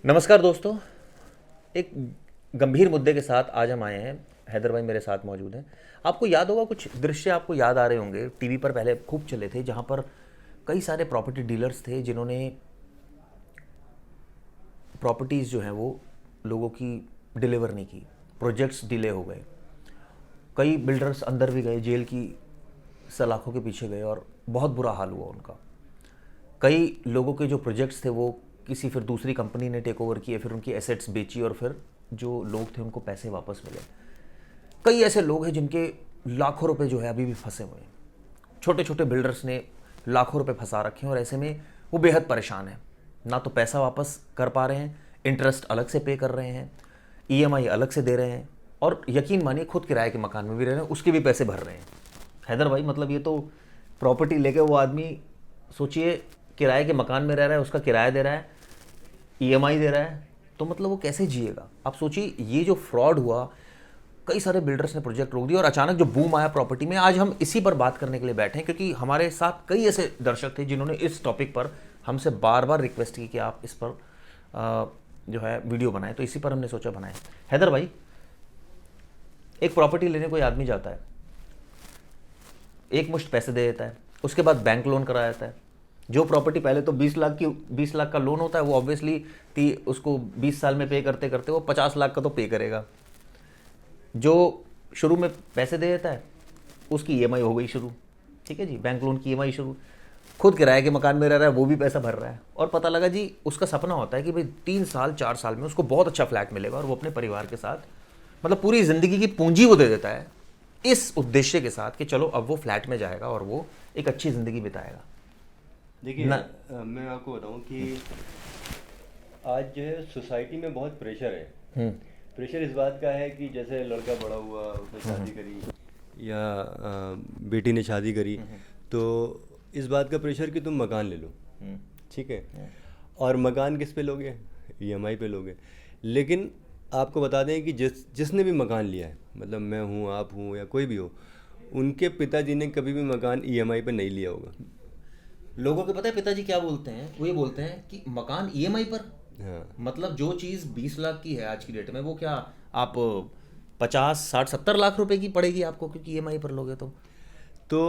नमस्कार दोस्तों। एक गंभीर मुद्दे के साथ आज हम आए हैं। हैदर भाई मेरे साथ मौजूद हैं। आपको याद होगा, कुछ दृश्य आपको याद आ रहे होंगे, टीवी पर पहले खूब चले थे, जहां पर कई सारे प्रॉपर्टी डीलर्स थे जिन्होंने प्रॉपर्टीज़ जो हैं वो लोगों की डिलीवर नहीं की, प्रोजेक्ट्स डिले हो गए। कई बिल्डर्स अंदर भी गए, जेल की सलाखों के पीछे गए और बहुत बुरा हाल हुआ उनका। कई लोगों के जो प्रोजेक्ट्स थे वो किसी फिर दूसरी कंपनी ने टेक ओवर किए, फिर उनकी एसेट्स बेची और फिर जो लोग थे उनको पैसे वापस मिले। कई ऐसे लोग हैं जिनके लाखों रुपए जो है अभी भी फंसे हुए हैं। छोटे छोटे बिल्डर्स ने लाखों रुपए फंसा रखे हैं और ऐसे में वो बेहद परेशान है। ना तो पैसा वापस कर पा रहे हैं, इंटरेस्ट अलग से पे कर रहे हैं, ईएमआई अलग से दे रहे हैं, और यकीन मानिए खुद किराए के मकान में भी रह रहे हैं, उसके भी पैसे भर रहे हैं। हैदर भाई, मतलब ये तो प्रॉपर्टी लेके वो आदमी, सोचिए, किराए के मकान में रह रहा है, उसका किराया दे रहा है, ईएमआई दे रहा है, तो मतलब वो कैसे जिएगा। आप सोचिए, ये जो फ्रॉड हुआ, कई सारे बिल्डर्स ने प्रोजेक्ट रोक दिया और अचानक जो बूम आया प्रॉपर्टी में, आज हम इसी पर बात करने के लिए बैठे हैं क्योंकि हमारे साथ कई ऐसे दर्शक थे जिन्होंने इस टॉपिक पर हमसे बार बार रिक्वेस्ट की कि आप इस पर जो है वीडियो बनाएं, तो इसी पर हमने सोचा बनाएं। हैदर भाई, एक प्रॉपर्टी लेने कोई आदमी जाता है, एक मुश्त पैसे दे देता है, उसके बाद बैंक लोन करा जाता है। जो प्रॉपर्टी पहले तो 20 लाख का लोन होता है, वो ऑब्वियसली उसको 20 साल में पे करते करते वो 50 लाख का तो पे करेगा। जो शुरू में पैसे दे देता है उसकी ईएमआई हो गई शुरू, ठीक है जी, बैंक लोन की ईएमआई शुरू। खुद किराए के मकान में रह रहा है, वो भी पैसा भर रहा है, और पता लगा जी उसका सपना होता है कि भाई 3 साल 4 साल में उसको बहुत अच्छा फ्लैट मिलेगा और वो अपने परिवार के साथ, मतलब पूरी ज़िंदगी की पूंजी वो दे देता है इस उद्देश्य के साथ कि चलो अब वो फ्लैट में जाएगा और वो एक अच्छी ज़िंदगी बिताएगा। देखिए ना। मैं आपको बताऊं कि आज जो है सोसाइटी में बहुत प्रेशर है। हम्म। प्रेशर इस बात का है कि जैसे लड़का बड़ा हुआ, उसने शादी करी या बेटी ने शादी करी, तो इस बात का प्रेशर कि तुम मकान ले लो, ठीक है। और मकान किस पे लोगे? ईएमआई पे लोगे। लेकिन आपको बता दें कि जिसने भी मकान लिया है, मतलब मैं हूँ, आप हूँ, या कोई भी हो, उनके पिताजी ने कभी भी मकान ईएमआई पे नहीं लिया होगा। लोगों के पता है पिताजी क्या बोलते हैं? वो ये बोलते हैं कि मकान ईएमआई पर, हाँ। मतलब जो चीज़ 20 लाख की है आज की डेट में, वो क्या आप 50 60 70 लाख रुपए की पड़ेगी आपको, क्योंकि ईएमआई पर लोगे तो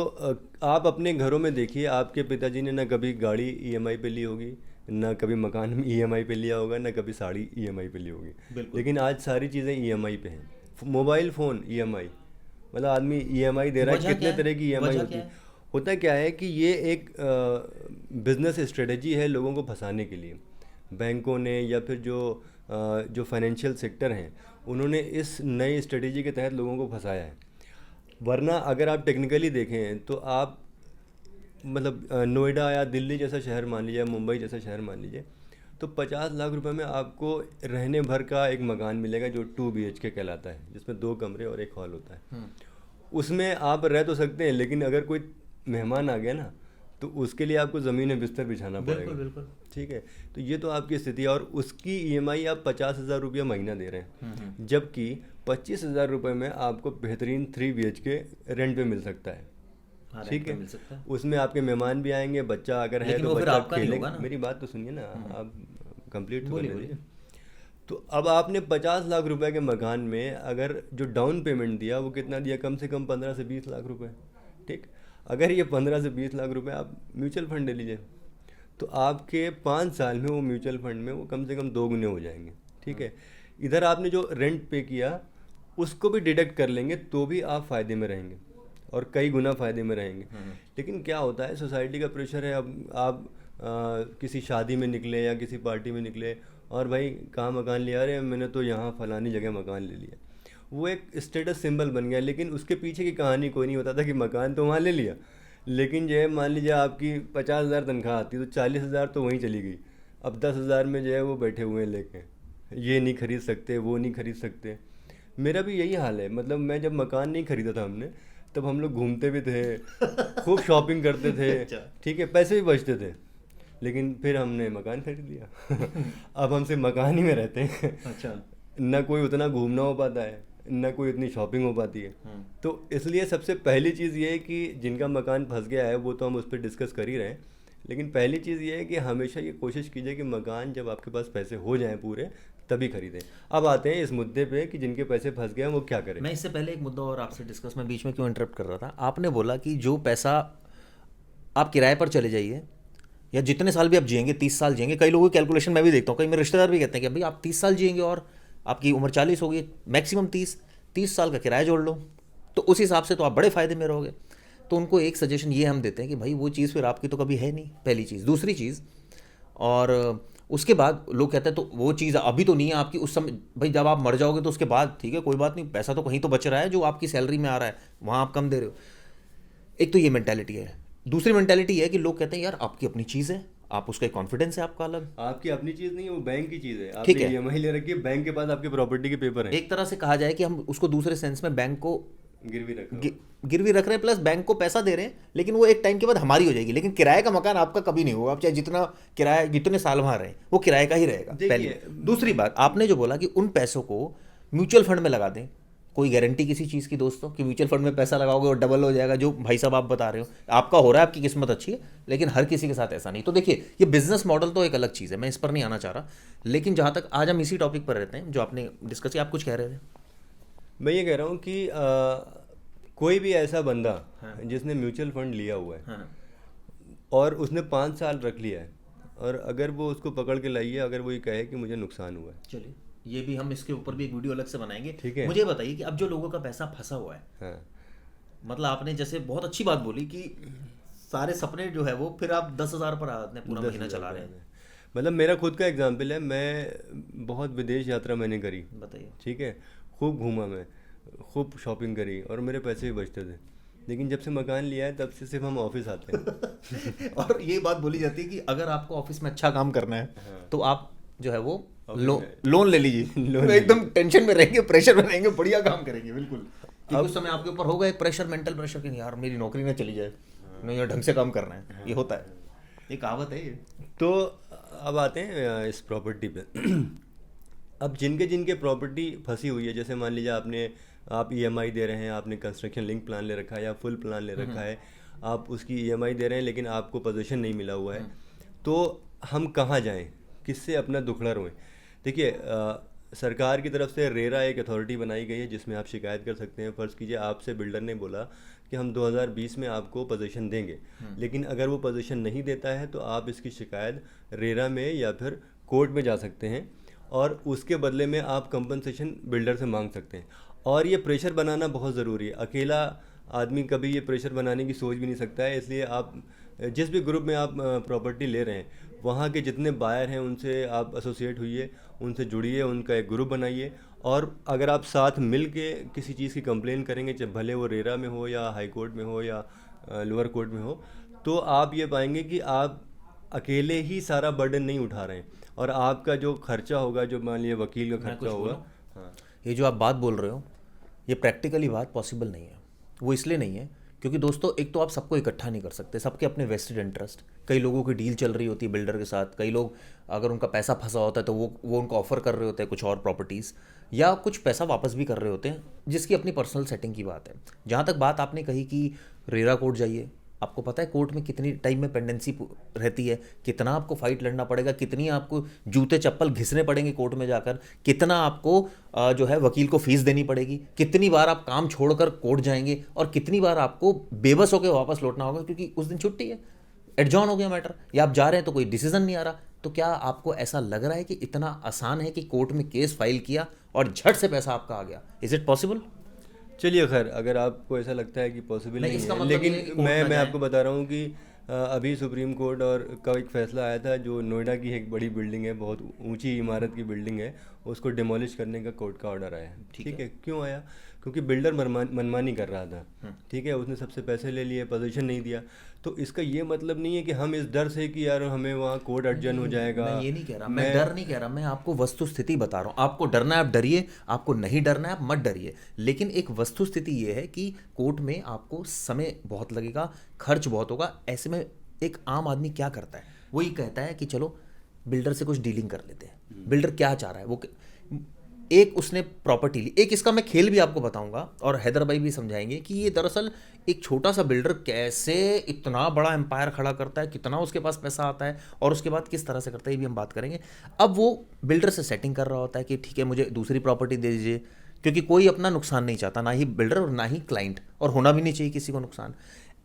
आप अपने घरों में देखिए, आपके पिताजी ने ना कभी गाड़ी ईएमआई पे ली होगी, ना कभी मकान ईएमआई पे लिया होगा, ना कभी साड़ी ईएमआई पे ली होगी। बिल्कुल। लेकिन आज सारी चीज़ें ईएमआई पे हैं। मोबाइल फ़ोन ईएमआई, मतलब आदमी ईएमआई दे रहा है। वजह क्या कितने है? तरह की ईएमआई वजह होती क्या है? है? होता क्या है कि ये एक बिजनेस स्ट्रेटजी है लोगों को फंसाने के लिए। बैंकों ने या फिर जो फाइनेंशियल सेक्टर हैं, उन्होंने इस नई स्ट्रेटजी के तहत लोगों को फंसाया है। वरना अगर आप टेक्निकली देखें तो आप, मतलब नोएडा या दिल्ली जैसा शहर मान लीजिए, मुंबई जैसा शहर मान लीजिए, तो 50 लाख रुपए में आपको रहने भर का एक मकान मिलेगा जो 2 BHK कहलाता है, जिसमें 2 कमरे और एक हॉल होता है। उसमें आप रह तो सकते हैं, लेकिन अगर कोई मेहमान आ गया ना, तो उसके लिए आपको ज़मीन में बिस्तर बिछाना बिल्कुल पड़ेगा। बिल्कुल। ठीक है। तो ये तो आपकी स्थिति है, और उसकी ईएमआई आप 50,000 रुपया महीना दे रहे हैं, जबकि 25,000 रुपये में आपको बेहतरीन 3 BHK रेंट पे मिल सकता है। हाँ, ठीक रेंट पे है। मिल सकता है। उसमें आपके मेहमान भी आएंगे, बच्चा अगर है लेकिन तो वो फिर बच्चा आपका नहीं होगा खेलेगा। ना। मेरी बात तो सुनिए ना, आप कंप्लीट तो बोलिए करने बोलिए। दीजिए। तो अब आपने 50 लाख रुपए के मकान में अगर जो डाउन पेमेंट दिया, वो कितना दिया? कम से कम 15 से 20 लाख रुपए। ठीक। अगर ये 15 से 20 लाख रुपए आप म्यूचुअल फंड ले लीजिए, तो आपके 5 साल में वो म्यूचुअल फंड में वो कम से कम 2 गुने हो जाएंगे। ठीक है। इधर आपने जो रेंट पे किया, उसको भी डिडक्ट कर लेंगे, तो भी आप फ़ायदे में रहेंगे, और कई गुना फ़ायदे में रहेंगे। लेकिन क्या होता है, सोसाइटी का प्रेशर है। अब आप किसी शादी में निकले या किसी पार्टी में निकले, और भाई कहाँ मकान लिया? अरे मैंने तो यहाँ फलानी जगह मकान ले लिया। वो एक स्टेटस सिंबल बन गया, लेकिन उसके पीछे की कहानी कोई नहीं बताता कि मकान तो वहाँ ले लिया, लेकिन जो है मान लीजिए आपकी 50,000 तनख्वाह आती है, तो 40,000 तो वहीं चली गई। अब 10,000 में जो है वो बैठे हुए हैं लेके, ये नहीं खरीद सकते, वो नहीं खरीद सकते। मेरा भी यही हाल है। मतलब मैं जब मकान नहीं खरीदा था हमने, तब हम लोग घूमते भी थे, खूब शॉपिंग करते थे। अच्छा। ठीक है, पैसे भी बचते थे। लेकिन फिर हमने मकान खरीद लिया। अब हम सिर्फ मकान ही में रहते हैं। अच्छा। ना कोई उतना घूमना हो पाता है, ना कोई उतनी शॉपिंग हो पाती है। तो इसलिए सबसे पहली चीज़ ये है कि जिनका मकान फंस गया है, वो तो हम उस पर डिस्कस कर ही रहे हैं, लेकिन पहली चीज़ ये है कि हमेशा ये कोशिश कीजिए कि मकान जब आपके पास पैसे हो जाएं पूरे तभी खरीदें। अब आते हैं इस मुद्दे पे कि जिनके पैसे फंस गए हैं वो क्या करें। मैं इससे पहले एक मुद्दा और आपसे डिस्कस, मैं बीच में क्यों इंटरप्ट कर रहा था, आपने बोला कि जो पैसा आप किराए पर चले जाइए या जितने साल भी आप जिएंगे, 30 साल जिएंगे, कई लोगों की कैलकुलेशन मैं भी देखता हूँ, कई मेरे रिश्तेदार भी कहते हैं कि भाई आप 30 साल जिएंगे और आपकी उम्र 40 होगी, मैक्सिमम 30 साल का किराया जोड़ लो, तो उस हिसाब से तो आप बड़े फ़ायदे में रहोगे। तो उनको एक सजेशन ये हम देते हैं कि भाई वो चीज़ फिर आपकी तो कभी है नहीं, पहली चीज़। दूसरी चीज़, और उसके बाद लोग कहते हैं तो वो चीज़ अभी तो नहीं है आपकी, उस समय भाई जब आप मर जाओगे तो उसके बाद ठीक है कोई बात नहीं, पैसा तो कहीं तो बच रहा है, जो आपकी सैलरी में आ रहा है वहाँ आप कम दे रहे हो। एक तो ये मेंटालिटी है। दूसरी मेंटालिटी है कि लोग कहते हैं यार आपकी अपनी चीज़ है, आप उसका एक कॉन्फिडेंस है आपका अलग। आपकी अपनी चीज़ नहीं है, वो बैंक की चीज़ है। ठीक आपने है, ईएमआई ले रखी है, बैंक के पास आपके प्रॉपर्टी के पेपर हैं, एक तरह से कहा जाए कि हम उसको दूसरे सेंस में बैंक को गिरवी रखा गि- गिरवी रख रहे हैं, प्लस बैंक को पैसा दे रहे हैं, लेकिन वो एक टाइम के बाद हमारी हो जाएगी। लेकिन किराए का मकान आपका कभी नहीं होगा, आप चाहे जितना किराया जितने साल वहाँ रहें वो किराए का ही रहेगा। देखिए, पहली। दूसरी बात, आपने जो बोला कि उन पैसों को म्यूचुअल फंड में लगा दें, कोई गारंटी किसी चीज़ की दोस्तों कि म्यूचुअल फंड में पैसा लगाओगे और डबल हो जाएगा, जो भाई साहब आप बता रहे हो आपका हो रहा है, आपकी किस्मत अच्छी है, लेकिन हर किसी के साथ ऐसा नहीं। तो देखिए ये बिजनेस मॉडल तो एक अलग चीज़ है, मैं इस पर नहीं आना चाह रहा, लेकिन जहाँ तक आज हम इसी टॉपिक पर रहते हैं जो आपने डिस्कस किया, आप कुछ कह रहे थे। मैं ये कह रहा हूँ कि कोई भी ऐसा बंदा जिसने म्यूचुअल फंड लिया हुआ है हाँ, और उसने 5 साल रख लिया है, और अगर वो उसको पकड़ के लाइए, अगर वो ये कहे कि मुझे नुकसान हुआ है, चलिए ये भी हम इसके ऊपर भी एक वीडियो अलग से बनाएंगे। ठीक है। मुझे बताइए कि अब जो लोगों का पैसा फंसा हुआ है, हाँ, मतलब आपने जैसे बहुत अच्छी बात बोली कि सारे सपने जो है वो फिर आप 10,000 पर आपने पूरा 10,000 महीना चला रहे हैं। है। मतलब मेरा खुद का एग्जाम्पल है, मैं बहुत विदेश यात्रा मैंने करी, बताइए। ठीक है, खूब घूमा मैं, खूब शॉपिंग करी और मेरे पैसे भी बचते थे। लेकिन जब से मकान लिया है तब से सिर्फ हम ऑफिस आते हैं। और ये बात बोली जाती है कि अगर आपको ऑफिस में अच्छा काम करना है तो आप जो है वो लोन ले लीजिए, लोन एकदम टेंशन में रहेंगे, प्रेशर में रहेंगे, बढ़िया काम करेंगे बिल्कुल। क्योंकि उस समय आपके ऊपर होगा एक प्रेशर, मेंटल प्रेशर कि यार मेरी नौकरी ना चली जाए, नहीं यार ढंग से काम करना है, ये होता है, ये कहावत है ये। तो अब आते हैं इस प्रॉपर्टी पे। अब जिनके जिनके प्रॉपर्टी फंसी हुई है, जैसे मान लीजिए आप ईएमआई दे रहे हैं, आपने कंस्ट्रक्शन लिंक प्लान ले रखा है या फुल प्लान ले रखा है, आप उसकी ईएमआई दे रहे हैं लेकिन आपको पोजीशन नहीं मिला हुआ है, तो हम कहाँ जाएं, किससे अपना दुखड़ा रोएं? देखिए, सरकार की तरफ से रेरा एक अथॉरिटी बनाई गई है जिसमें आप शिकायत कर सकते हैं। फ़र्ज़ कीजिए आपसे बिल्डर ने बोला कि हम 2020 में आपको पोजीशन देंगे, लेकिन अगर वो पोजीशन नहीं देता है तो आप इसकी शिकायत रेरा में या फिर कोर्ट में जा सकते हैं और उसके बदले में आप कंपनसेशन बिल्डर से मांग सकते हैं। और ये प्रेशर बनाना बहुत ज़रूरी है, अकेला आदमी कभी ये प्रेशर बनाने की सोच भी नहीं सकता है। इसलिए आप जिस भी ग्रुप में आप प्रॉपर्टी ले रहे हैं, वहाँ के जितने बायर हैं उनसे आप एसोसिएट होइए, उनसे जुड़िए, उनका एक ग्रुप बनाइए, और अगर आप साथ मिल के किसी चीज़ की कंप्लेन करेंगे, चाहे भले वो रेरा में हो या हाई कोर्ट में हो या लोअर कोर्ट में हो, तो आप ये पाएंगे कि आप अकेले ही सारा बर्डन नहीं उठा रहे हैं, और आपका जो खर्चा होगा, जो मान लीजिए वकील का मैं खर्चा कुछ होगा। बोलूं? हाँ, ये जो आप बात बोल रहे हो ये प्रैक्टिकली बात पॉसिबल नहीं है। वो इसलिए नहीं है क्योंकि दोस्तों एक तो आप सबको इकट्ठा नहीं कर सकते, सबके अपने वेस्टेड इंटरेस्ट, कई लोगों की डील चल रही होती है बिल्डर के साथ, कई लोग अगर उनका पैसा फंसा होता है तो वो उनको ऑफर कर रहे होते हैं कुछ और प्रॉपर्टीज़, या कुछ पैसा वापस भी कर रहे होते हैं, जिसकी अपनी पर्सनल सेटिंग की बात है। जहाँ तक बात आपने कही कि रेरा कोर्ट जाइए, आपको पता है कोर्ट में कितनी टाइम में पेंडेंसी रहती है, कितना आपको फाइट लड़ना पड़ेगा, कितनी आपको जूते चप्पल घिसने पड़ेंगे कोर्ट में जाकर, कितना आपको जो है वकील को फीस देनी पड़ेगी, कितनी बार आप काम छोड़कर कोर्ट जाएंगे और कितनी बार आपको बेबस होकर वापस लौटना होगा क्योंकि उस दिन छुट्टी है, एडजॉर्न हो गया मैटर, या आप जा रहे हैं तो कोई डिसीजन नहीं आ रहा। तो क्या आपको ऐसा लग रहा है कि इतना आसान है कि कोर्ट में केस फाइल किया और झट से पैसा आपका आ गया? Is it possible? चलिए खैर, अगर आपको ऐसा लगता है कि पॉसिबल नहीं, नहीं इसका है, मतलब ये है कि लेकिन कोर्ट ना मैं जाएं। आपको बता रहा हूँ कि अभी सुप्रीम कोर्ट और का एक फैसला आया था, जो नोएडा की एक बड़ी बिल्डिंग है, बहुत ऊंची इमारत की बिल्डिंग है, उसको डिमोलिश करने का कोर्ट का ऑर्डर आया है। ठीक है, क्यों आया? क्योंकि बिल्डर मनमानी कर रहा था, ठीक है, उसने सबसे पैसे ले लिए, पोजीशन नहीं दिया। तो इसका ये मतलब नहीं है कि हम इस डर से कि यार हमें वहाँ कोर्ट अर्जन हो जाएगा। मैं ये नहीं कह रहा, मैं डर नहीं कह रहा, मैं आपको वस्तु स्थिति बता रहा हूँ। आपको डरना है आप डरिए, आपको नहीं डरना है आप मत डरिए, लेकिन एक वस्तु स्थिति ये है कि कोर्ट में आपको समय बहुत लगेगा, खर्च बहुत होगा। ऐसे में एक आम आदमी क्या करता है, वही कहता है कि चलो बिल्डर से कुछ डीलिंग कर लेते हैं। बिल्डर क्या चाह रहा है, वो एक उसने प्रॉपर्टी ली। एक इसका मैं खेल भी आपको बताऊंगा और हैदर भाई भी समझाएंगे कि ये दरअसल एक छोटा सा बिल्डर कैसे इतना बड़ा एम्पायर खड़ा करता है, कितना उसके पास पैसा आता है और उसके बाद किस तरह से करता है, ये भी हम बात करेंगे। अब वो बिल्डर से सेटिंग कर रहा होता है कि ठीक है मुझे दूसरी प्रॉपर्टी दे दीजिए, क्योंकि कोई अपना नुकसान नहीं चाहता, ना ही बिल्डर और ना ही क्लाइंट, और होना भी नहीं चाहिए किसी को नुकसान।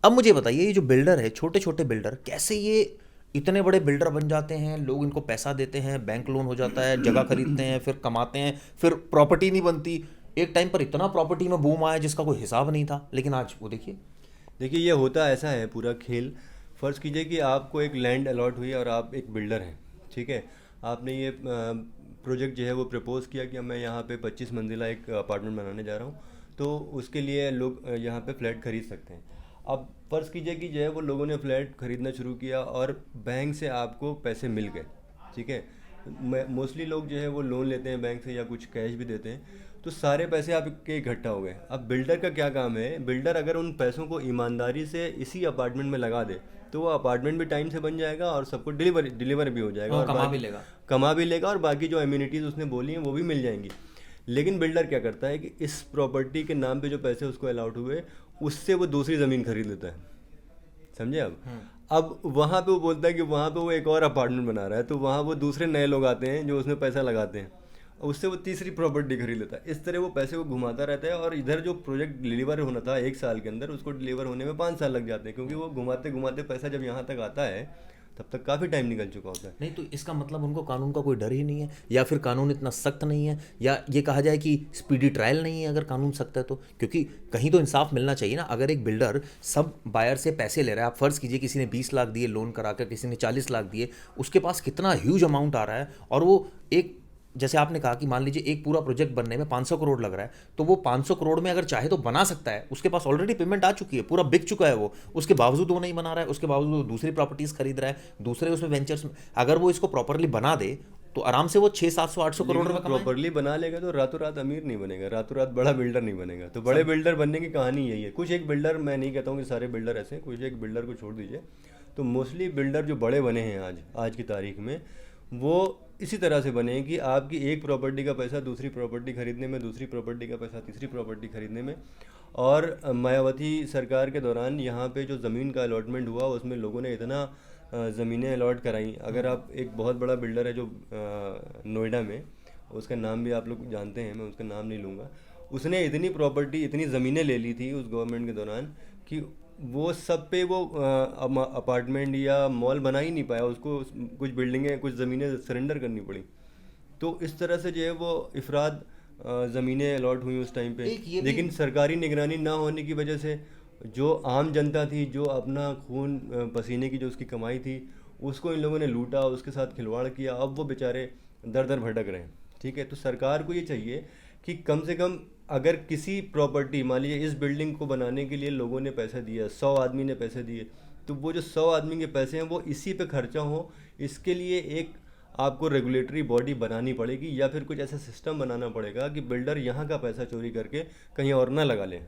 अब मुझे बताइए ये जो बिल्डर है, छोटे छोटे बिल्डर, कैसे ये इतने बड़े बिल्डर बन जाते हैं, लोग इनको पैसा देते हैं, बैंक लोन हो जाता है, जगह खरीदते हैं, फिर कमाते हैं, फिर प्रॉपर्टी नहीं बनती। एक टाइम पर इतना प्रॉपर्टी में बूम आया जिसका कोई हिसाब नहीं था, लेकिन आज वो देखिए। देखिए ये होता ऐसा है पूरा खेल। फ़र्ज़ कीजिए कि आपको एक लैंड अलॉट हुई और आप एक बिल्डर हैं, ठीक है। आपने ये प्रोजेक्ट जो है वो प्रपोज़ किया कि मैं यहाँ पे 25 मंजिला एक अपार्टमेंट बनाने जा रहा हूँ, तो उसके लिए लोग यहाँ पे फ्लैट खरीद सकते हैं। अब फ़र्ज़ कीजिए कि जो है वो लोगों ने फ्लैट खरीदना शुरू किया और बैंक से आपको पैसे मिल गए, ठीक है। मोस्टली लोग जो है वो लोन लेते हैं बैंक से या कुछ कैश भी देते हैं, तो सारे पैसे आपके इकट्ठा हो गए। अब बिल्डर का क्या काम है, बिल्डर अगर उन पैसों को ईमानदारी से इसी अपार्टमेंट में लगा दे तो वो अपार्टमेंट भी टाइम से बन जाएगा और सबको डिलीवर भी हो जाएगा और और कमा भी लेगा और बाकी जो एम्यूनिटीज़ उसने बोली हैं वो भी मिल जाएंगी। लेकिन बिल्डर क्या करता है कि इस प्रॉपर्टी के नाम पे जो पैसे उसको अलाउट हुए उससे वो दूसरी ज़मीन खरीद लेता है, समझे। अब वहाँ पे वो बोलता है कि वहाँ पे वो एक और अपार्टमेंट बना रहा है, तो वहाँ वो दूसरे नए लोग आते हैं जो उसमें पैसा लगाते हैं और उससे वो तीसरी प्रॉपर्टी खरीद लेता है। इस तरह वो पैसे को घुमाता रहता है और इधर जो प्रोजेक्ट डिलीवर होना था 1 साल के अंदर, उसको डिलीवर होने में 5 साल लग जाते हैं, क्योंकि वो घुमाते घुमाते पैसा जब यहाँ तक आता है तब तक काफ़ी टाइम निकल चुका होता है। नहीं तो इसका मतलब उनको कानून का कोई डर ही नहीं है, या फिर कानून इतना सख्त नहीं है, या ये कहा जाए कि स्पीडी ट्रायल नहीं है अगर कानून सख्त है तो। क्योंकि कहीं तो इंसाफ मिलना चाहिए ना। अगर एक बिल्डर सब बायर से पैसे ले रहा है, आप फर्ज कीजिए किसी ने 20 लाख दिए लोन कराकर, किसी ने 40 लाख दिए, उसके पास कितना ह्यूज अमाउंट आ रहा है, और वो एक, जैसे आपने कहा कि मान लीजिए एक पूरा प्रोजेक्ट बनने में 500 करोड़ लग रहा है, तो वो 500 करोड़ में अगर चाहे तो बना सकता है, उसके पास ऑलरेडी पेमेंट आ चुकी है, पूरा बिक चुका है वो, उसके बावजूद वो नहीं बना रहा है, उसके बावजूद वो दूसरी प्रॉपर्टीज खरीद रहा है, दूसरे उसमें वेंचर्स में। अगर वो इसको प्रॉपरली बना दे तो आराम से वो 600-700-800 करोड़ रुपए कमाए। प्रॉपरली बना लेगा तो रातों रात अमीर नहीं बनेगा, रातों रात बड़ा बिल्डर नहीं बनेगा। तो बड़े बिल्डर बनने की कहानी यही है। कुछ एक बिल्डर, मैं नहीं कहता हूँ कि सारे बिल्डर ऐसे हैं, कुछ एक बिल्डर को छोड़ दीजिए, तो मोस्टली बिल्डर जो बड़े बने हैं आज की तारीख में, वो इसी तरह से बने हैं कि आपकी एक प्रॉपर्टी का पैसा दूसरी प्रॉपर्टी खरीदने में, दूसरी प्रॉपर्टी का पैसा तीसरी प्रॉपर्टी खरीदने में। और मायावती सरकार के दौरान यहाँ पे जो ज़मीन का अलॉटमेंट हुआ उसमें लोगों ने इतना ज़मीनें अलॉट कराई। अगर आप, एक बहुत बड़ा बिल्डर है जो नोएडा में, उसका नाम भी आप लोग जानते हैं, मैं उसका नाम नहीं लूँगा, उसने इतनी प्रॉपर्टी, इतनी ज़मीनें ले ली थी उस गवर्नमेंट के दौरान कि वो सब पे वो अपार्टमेंट या मॉल बना ही नहीं पाया, उसको कुछ बिल्डिंगें, कुछ ज़मीनें सरेंडर करनी पड़ी। तो इस तरह से जो है वो इफराद ज़मीनें अलॉट हुई उस टाइम पे। लेकिन सरकारी निगरानी ना होने की वजह से जो आम जनता थी, जो अपना खून पसीने की जो उसकी कमाई थी, उसको इन लोगों ने लूटा, उसके साथ खिलवाड़ किया। अब वो बेचारे दर दर भटक रहे हैं, ठीक है। तो सरकार को ये चाहिए कि कम से कम अगर किसी प्रॉपर्टी, मान लीजिए इस बिल्डिंग को बनाने के लिए लोगों ने पैसा दिया, 100 आदमी ने पैसे दिए, तो वो जो 100 आदमी के पैसे हैं वो इसी पे खर्चा हो, इसके लिए एक आपको रेगुलेटरी बॉडी बनानी पड़ेगी या फिर कुछ ऐसा सिस्टम बनाना पड़ेगा कि बिल्डर यहाँ का पैसा चोरी करके कहीं और ना लगा लें।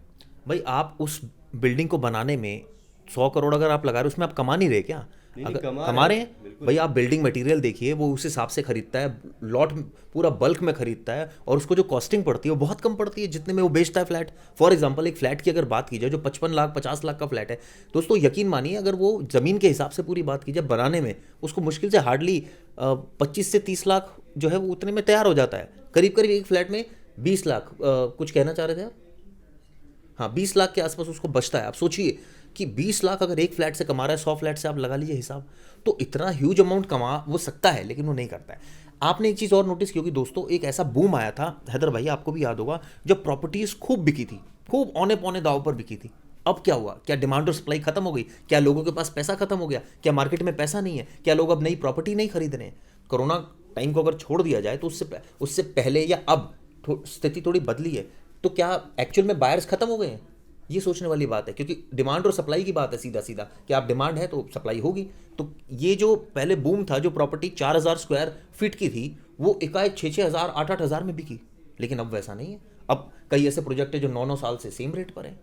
भाई आप उस बिल्डिंग को बनाने में 100 करोड़ अगर आप लगा रहे हो, उसमें आप कमा नहीं रहे क्या? अगर कमा रहे हैं भाई, आप बिल्डिंग मटेरियल देखिए, वो उस हिसाब से खरीदता है, लॉट पूरा बल्क में खरीदता है, और उसको जो कॉस्टिंग पड़ती है वो बहुत कम पड़ती है जितने में वो बेचता है फ्लैट। फॉर एग्जांपल एक फ्लैट की अगर बात की जाए जो 55 लाख 50 लाख का फ्लैट है, दोस्तों यकीन मानिए अगर वो ज़मीन के हिसाब से पूरी बात की जाए, बनाने में उसको मुश्किल से हार्डली 25 से 30 लाख जो है वो उतने में तैयार हो जाता है। करीब करीब एक फ्लैट में 20 लाख, कुछ कहना चाह रहे थे आप? हाँ, 20 लाख के आसपास उसको बचता है। आप सोचिए कि 20 लाख अगर एक फ्लैट से कमा रहा है, 100 फ्लैट से आप लगा लीजिए हिसाब, तो इतना ह्यूज अमाउंट कमा वो सकता है, लेकिन वो नहीं करता है। आपने एक चीज़ और नोटिस की होगी दोस्तों, एक ऐसा बूम आया था हैदर भाई, आपको भी याद होगा, जब प्रॉपर्टीज खूब बिकी थी, खूब औने पौने दाव पर बिकी थी। अब क्या हुआ? क्या डिमांड और सप्लाई खत्म हो गई? क्या लोगों के पास पैसा खत्म हो गया? क्या मार्केट में पैसा नहीं है? क्या लोग अब नई प्रॉपर्टी नहीं खरीद रहे हैं? कोरोना टाइम को अगर छोड़ दिया जाए तो उससे पहले या अब स्थिति थोड़ी बदली है, तो क्या एक्चुअल में बायर्स खत्म हो गए हैं? ये सोचने वाली बात है, क्योंकि डिमांड और सप्लाई की बात है सीधा सीधा, कि आप डिमांड है तो सप्लाई होगी। तो ये जो पहले बूम था, जो प्रॉपर्टी 4000 स्क्वायर फीट की थी, वो एकाएक 6-6 हज़ार 8-8 हज़ार में बिकी। लेकिन अब वैसा नहीं है। अब कई ऐसे प्रोजेक्ट है जो 9-9 साल से सेम रेट पर है,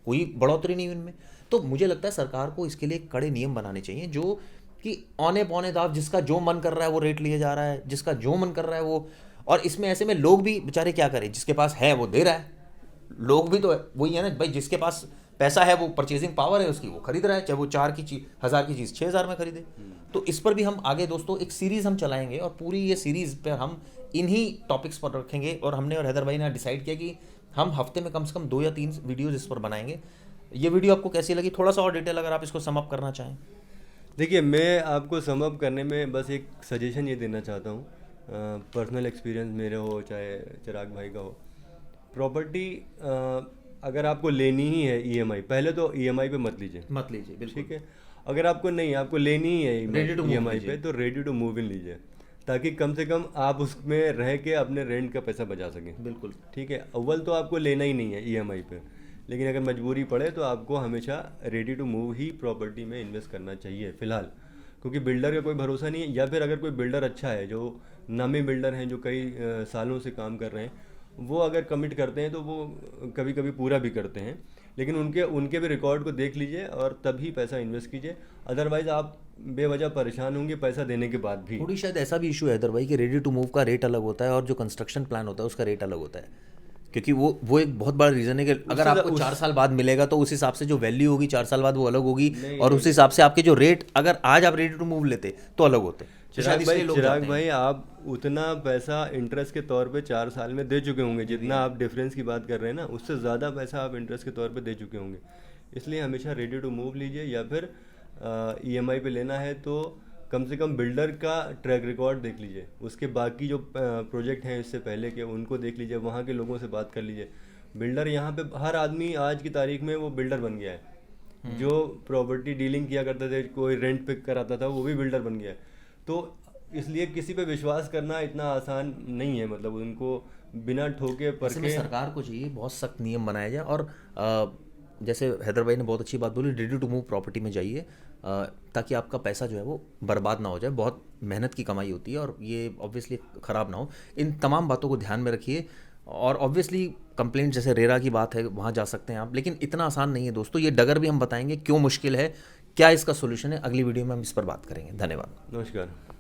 कोई बढ़ोतरी नहीं इनमें। तो मुझे लगता है सरकार को इसके लिए कड़े नियम बनाने चाहिए, जो कि औने पौने दाव, जिसका जो मन कर रहा है वो रेट लिए जा रहा है, जिसका जो मन कर रहा है वो और इसमें ऐसे में लोग भी बेचारे क्या करें, जिसके पास है वो दे रहा है, लोग भी तो वही है ना भाई, जिसके पास पैसा है वो परचेजिंग पावर है उसकी, वो खरीद रहा है, चाहे वो 4 की चीज 1000 की चीज़ 6000 में खरीदे। तो इस पर भी हम आगे दोस्तों एक सीरीज़ हम चलाएंगे और पूरी ये सीरीज़ पर हम इन्हीं टॉपिक्स पर रखेंगे। और हमने और हैदर भाई ने डिसाइड किया कि हम हफ्ते में कम से कम 2 या 3 वीडियोज़ इस पर बनाएंगे। ये वीडियो आपको कैसी लगी, थोड़ा सा और डिटेल अगर आप इसको सम अप करना चाहें। देखिए, मैं आपको सम अप करने में बस एक सजेशन ये देना चाहता हूँ, पर्सनल एक्सपीरियंस मेरे हो चाहे चिराग भाई का हो। प्रॉपर्टी अगर आपको लेनी ही है ईएमआई, पहले तो ईएमआई पे मत लीजिए, बिल्कुल। ठीक है। अगर आपको नहीं, आपको लेनी ही है Ready to move ईएमआई पे, लीजिए। तो रेडी टू मूव इन लीजिए, ताकि कम से कम आप उसमें रह के अपने रेंट का पैसा बचा सकें। बिल्कुल। ठीक है, अव्वल तो आपको लेना ही नहीं है ईएमआई पे, लेकिन अगर मजबूरी पड़े तो आपको हमेशा रेडी टू मूव ही प्रॉपर्टी में इन्वेस्ट करना चाहिए फ़िलहाल, क्योंकि बिल्डर का कोई भरोसा नहीं है। या फिर अगर कोई बिल्डर अच्छा है, जो नामी बिल्डर हैं, जो कई सालों से काम कर रहे हैं, वो अगर कमिट करते हैं तो वो कभी कभी पूरा भी करते हैं, लेकिन उनके भी रिकॉर्ड को देख लीजिए और तभी पैसा इन्वेस्ट कीजिए। अदरवाइज़ आप बेवजह परेशान होंगे पैसा देने के बाद भी। थोड़ी शायद ऐसा भी इशू है हैदर भाई कि रेडी टू मूव का रेट अलग होता है और जो कंस्ट्रक्शन प्लान होता है उसका रेट अलग होता है, क्योंकि वो एक बहुत बड़ा रीज़न है कि अगर आपको 4 साल बाद मिलेगा तो उस हिसाब से जो वैल्यू होगी 4 साल बाद वो अलग होगी, और उस हिसाब से आपके जो रेट अगर आज आप रेडी टू मूव लेते तो अलग होते। चिराग भाई आप उतना पैसा इंटरेस्ट के तौर पे 4 साल में दे चुके होंगे, जितना आप डिफरेंस की बात कर रहे हैं ना, उससे ज़्यादा पैसा आप इंटरेस्ट के तौर पे दे चुके होंगे। इसलिए हमेशा रेडी टू मूव लीजिए, या फिर ईएमआई पे लेना है तो कम से कम बिल्डर का ट्रैक रिकॉर्ड देख लीजिए, उसके बाकी जो प्रोजेक्ट हैं इससे पहले के उनको देख लीजिए, वहाँ के लोगों से बात कर लीजिए। बिल्डर यहाँ पे हर आदमी आज की तारीख में वो बिल्डर बन गया है। जो प्रॉपर्टी डीलिंग किया करते थे, कोई रेंट पे कराता था, वो भी बिल्डर बन गया है। तो इसलिए किसी पे विश्वास करना इतना आसान नहीं है, मतलब उनको बिना ठोके परखे। सरकार को चाहिए बहुत सख्त नियम बनाया जाए। और जैसे हैदर भाई ने बहुत अच्छी बात बोली, रेडी टू मूव प्रॉपर्टी में जाइए, ताकि आपका पैसा जो है वो बर्बाद ना हो जाए। बहुत मेहनत की कमाई होती है और ये ऑब्वियसली ख़राब ना हो। इन तमाम बातों को ध्यान में रखिए। और ऑब्वियसली कंप्लेंट जैसे रेरा की बात है, वहाँ जा सकते हैं आप, लेकिन इतना आसान नहीं है दोस्तों। ये डगर भी हम बताएंगे क्यों मुश्किल है, क्या इसका सोल्यूशन है, अगली वीडियो में हम इस पर बात करेंगे। धन्यवाद। नमस्कार।